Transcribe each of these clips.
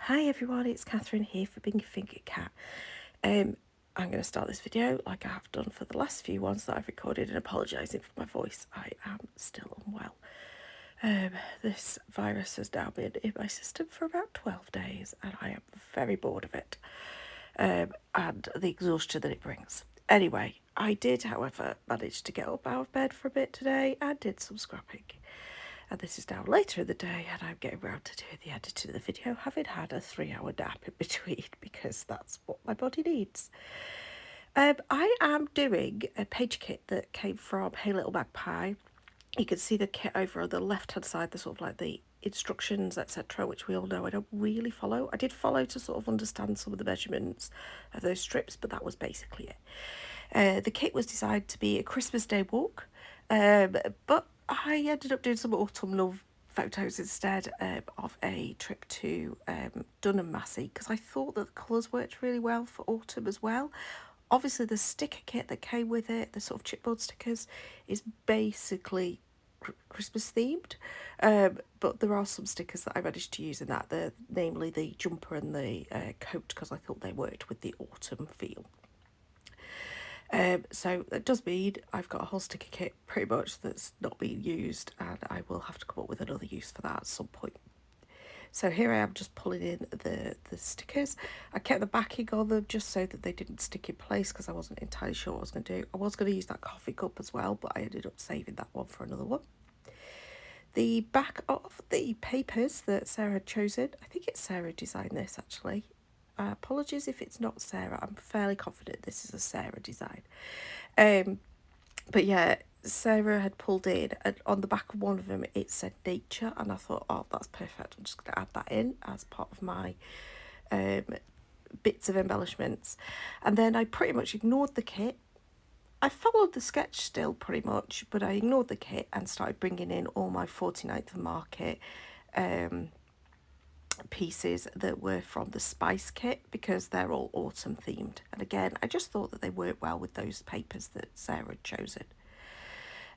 Hi everyone, it's Catherine here for Bingy Finger Cat. I'm going to start this video like I have done for the last few ones that I've recorded and apologising for my voice. I am still unwell. This virus has now been in my system for about 12 days and I am very bored of it and the exhaustion that it brings. Anyway, I did, however, manage to get up out of bed for a bit today and did some scrapping. And this is now later in the day and I'm getting round to doing the editing of the video, having had a 3-hour nap in between because that's what my body needs. I am doing a page kit that came from Hey Little Magpie. You can see the kit over on the left hand side, the sort of like the instructions, etc., which we all know I don't really follow. I did follow to sort of understand some of the measurements of those strips, but that was basically it. The kit was designed to be a Christmas Day walk, but I ended up doing some autumnal photos instead of a trip to Dunham Massey because I thought that the colours worked really well for autumn as well. Obviously the sticker kit that came with it, the sort of chipboard stickers, is basically Christmas themed, but there are some stickers that I managed to use in that, namely the jumper and the coat, because I thought they worked with the autumn feel. So that does mean I've got a whole sticker kit pretty much that's not being used and I will have to come up with another use for that at some point. So here I am just pulling in the stickers. I kept the backing on them just so that they didn't stick in place because I wasn't entirely sure what I was going to do. I was going to use that coffee cup as well, but I ended up saving that one for another one. The back of the papers that Sarah had chosen, I think it's Sarah designed this actually. Apologies if it's not Sarah. I'm fairly confident this is a Sarah design. But yeah, Sarah had pulled in, and on the back of one of them it said nature, and I thought, oh, that's perfect. I'm just going to add that in as part of my bits of embellishments. And then I pretty much ignored the kit. I followed the sketch still pretty much, but I ignored the kit and started bringing in all my 49th of Market pieces that were from the Spice kit because they're all autumn themed. And again, I just thought that they worked well with those papers that Sarah had chosen.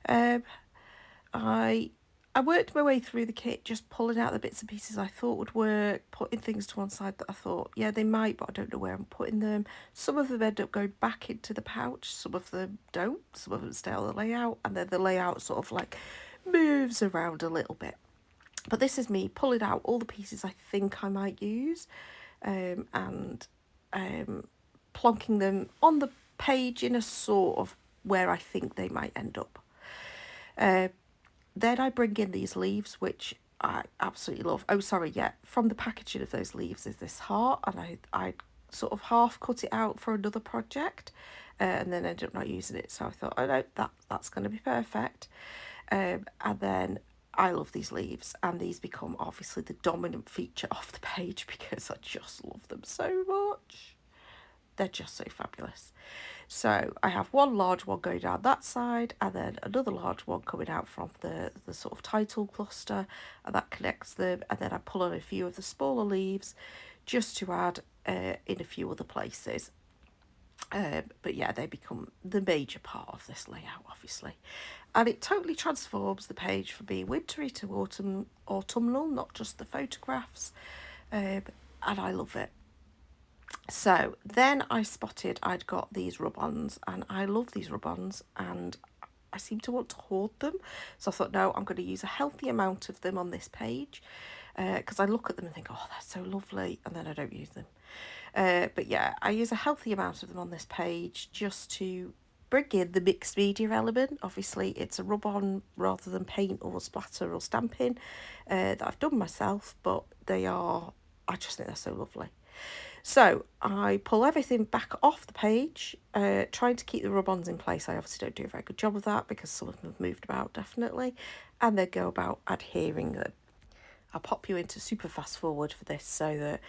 I worked my way through the kit, just pulling out the bits and pieces I thought would work, putting things to one side that I thought, yeah, they might, but I don't know where I'm putting them. Some of them end up going back into the pouch, some of them don't, some of them stay on the layout, and then the layout sort of like moves around a little bit. But this is me pulling out all the pieces I think I might use and plonking them on the page in a sort of where I think they might end up. Then I bring in these leaves, which I absolutely love. Oh, sorry, yeah. From the packaging of those leaves is this heart, and I sort of half cut it out for another project, and then ended up not using it. So I thought, oh no, that's going to be perfect. And then I love these leaves, and these become obviously the dominant feature of the page because I just love them so much. They're just so fabulous. So I have one large one going down that side and then another large one coming out from the sort of title cluster, and that connects them, and then I pull on a few of the smaller leaves just to add in a few other places. But yeah, they become the major part of this layout, obviously. And it totally transforms the page from being wintry to autumnal, not just the photographs. And I love it. So then I spotted I'd got these rub-ons, and I love these rub-ons, and I seem to want to hoard them. So I thought, no, I'm going to use a healthy amount of them on this page because I look at them and think, oh, they're so lovely, and then I don't use them. But yeah, I use a healthy amount of them on this page just to bring in the mixed media element. Obviously, it's a rub-on rather than paint or splatter or stamping that I've done myself, but I just think they're so lovely. So I pull everything back off the page, trying to keep the rub-ons in place. I obviously don't do a very good job of that because some of them have moved about, definitely, and then go about adhering them. I'll pop you into super fast forward for this so that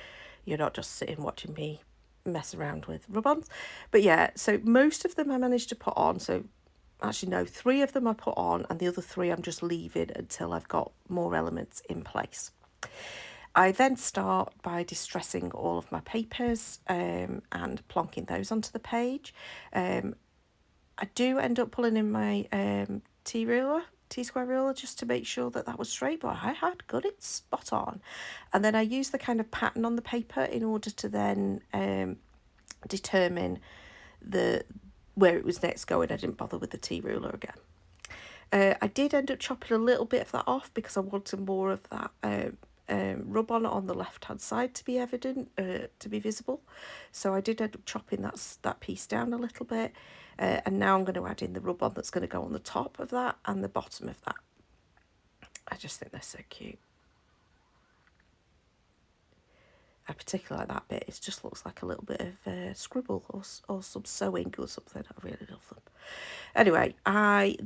you're not just sitting watching me mess around with rub-ons. But yeah, so most of them I managed to put on. So actually no, 3 of them I put on and the other 3 I'm just leaving until I've got more elements in place. I then start by distressing all of my papers and plonking those onto the page. I do end up pulling in my tea T-square ruler just to make sure that that was straight, but I had got it spot on. And then I used the kind of pattern on the paper in order to then determine where it was next going. I didn't bother with the T-ruler again. I did end up chopping a little bit of that off because I wanted more of that rub on the left hand side to be evident, to be visible. So I did end up chopping that piece down a little bit, and now I'm going to add in the rub on that's going to go on the top of that and the bottom of that. I just think they're so cute. I particularly like that bit. It just looks like a little bit of scribble or some sewing or something. I really love them. Anyway, I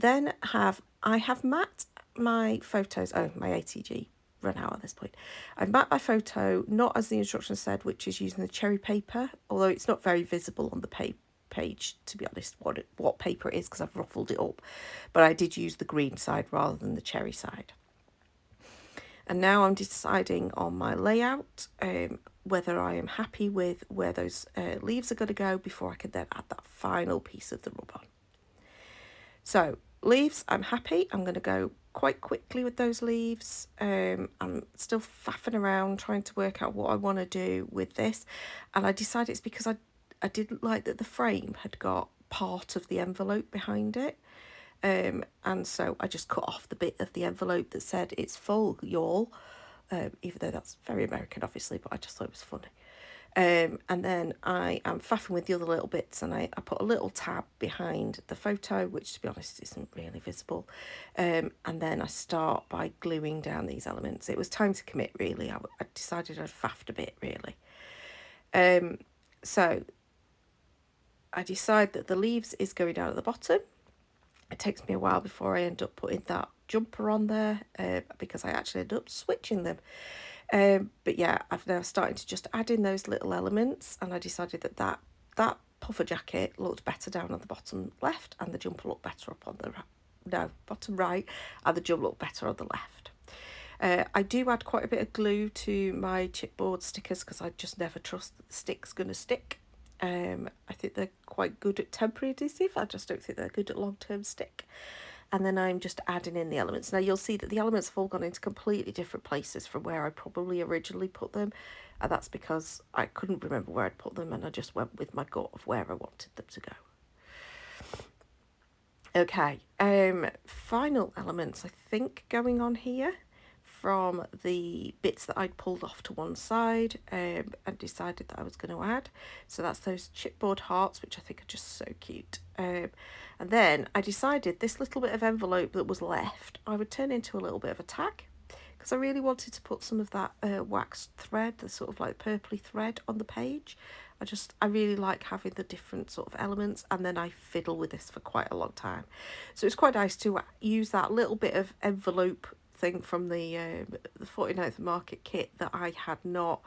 have matte my photos. Oh, my ATG run out at this point. I've matte my photo, not as the instructions said, which is using the cherry paper, although it's not very visible on the page, to be honest, what paper it is, because I've ruffled it up. But I did use the green side rather than the cherry side. And now I'm deciding on my layout, whether I am happy with where those leaves are going to go before I can then add that final piece of the rub on. So leaves, I'm happy. I'm going to go quite quickly with those leaves. I'm still faffing around trying to work out what I want to do with this. And I decided it's because I didn't like that the frame had got part of the envelope behind it. And so I just cut off the bit of the envelope that said it's full, y'all, even though that's very American, obviously, but I just thought it was funny. And then I am faffing with the other little bits, and I put a little tab behind the photo, which to be honest isn't really visible. And then I start by gluing down these elements. It was time to commit, really. I decided I'd faffed a bit, really. So I decide that the leaves is going down at the bottom. It takes me a while before I end up putting that jumper on there, because I actually end up switching them. But yeah, I've now started to just add in those little elements, and I decided that puffer jacket looked better down on the bottom left, and the jumper looked better up on the bottom right, and the jumper looked better on the left. I do add quite a bit of glue to my chipboard stickers because I just never trust that the stick's going to stick. I think they're quite good at temporary adhesive. I just don't think they're good at long-term stick. And then I'm just adding in the elements. Now you'll see that the elements have all gone into completely different places from where I probably originally put them. And that's because I couldn't remember where I'd put them, and I just went with my gut of where I wanted them to go. Okay, final elements I think going on here from the bits that I'd pulled off to one side, and decided that I was going to add. So that's those chipboard hearts, which I think are just so cute. And then I decided this little bit of envelope that was left, I would turn into a little bit of a tag, because I really wanted to put some of that waxed thread, the sort of like purpley thread on the page. I really like having the different sort of elements, and then I fiddle with this for quite a long time. So it's quite nice to use that little bit of envelope thing from the 49th Market kit that I had not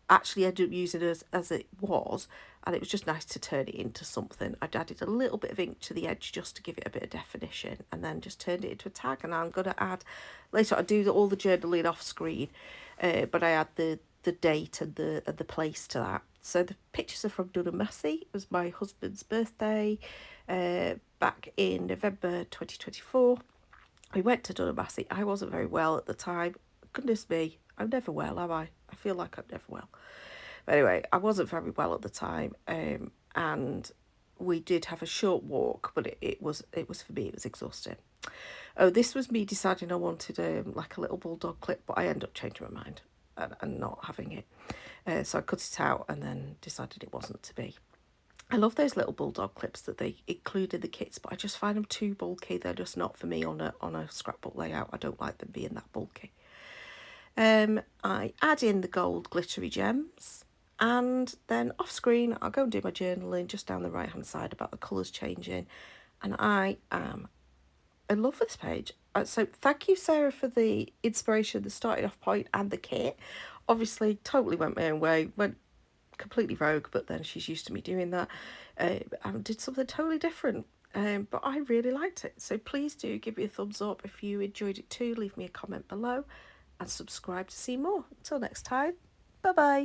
actually ended up using as it was, and it was just nice to turn it into something. I'd added a little bit of ink to the edge just to give it a bit of definition, and then just turned it into a tag. And I'm going to add, later I do all the journaling off screen, but I add the date and the place to that. So the pictures are from Dun & Massey. It was my husband's birthday back in November 2024. We went to Dun & Massey. I wasn't very well at the time. Goodness me, I'm never well, am I? I feel like I'm never well. But anyway, I wasn't very well at the time, and we did have a short walk, but it was for me, it was exhausting. Oh, this was me deciding I wanted like a little bulldog clip, but I ended up changing my mind and not having it. So I cut it out and then decided it wasn't to be. I love those little bulldog clips that they include in the kits, but I just find them too bulky. They're just not for me on a scrapbook layout. I don't like them being that bulky. I add in the gold glittery gems, and then off screen I'll go and do my journaling just down the right hand side about the colours changing, and I am in love with this page. So thank you, Sarah, for the inspiration, the starting off point and the kit. Obviously totally went my own way, went completely rogue, but then she's used to me doing that, and did something totally different. But I really liked it. So please do give me a thumbs up if you enjoyed it too. Leave me a comment below and subscribe to see more. Until next time, bye bye.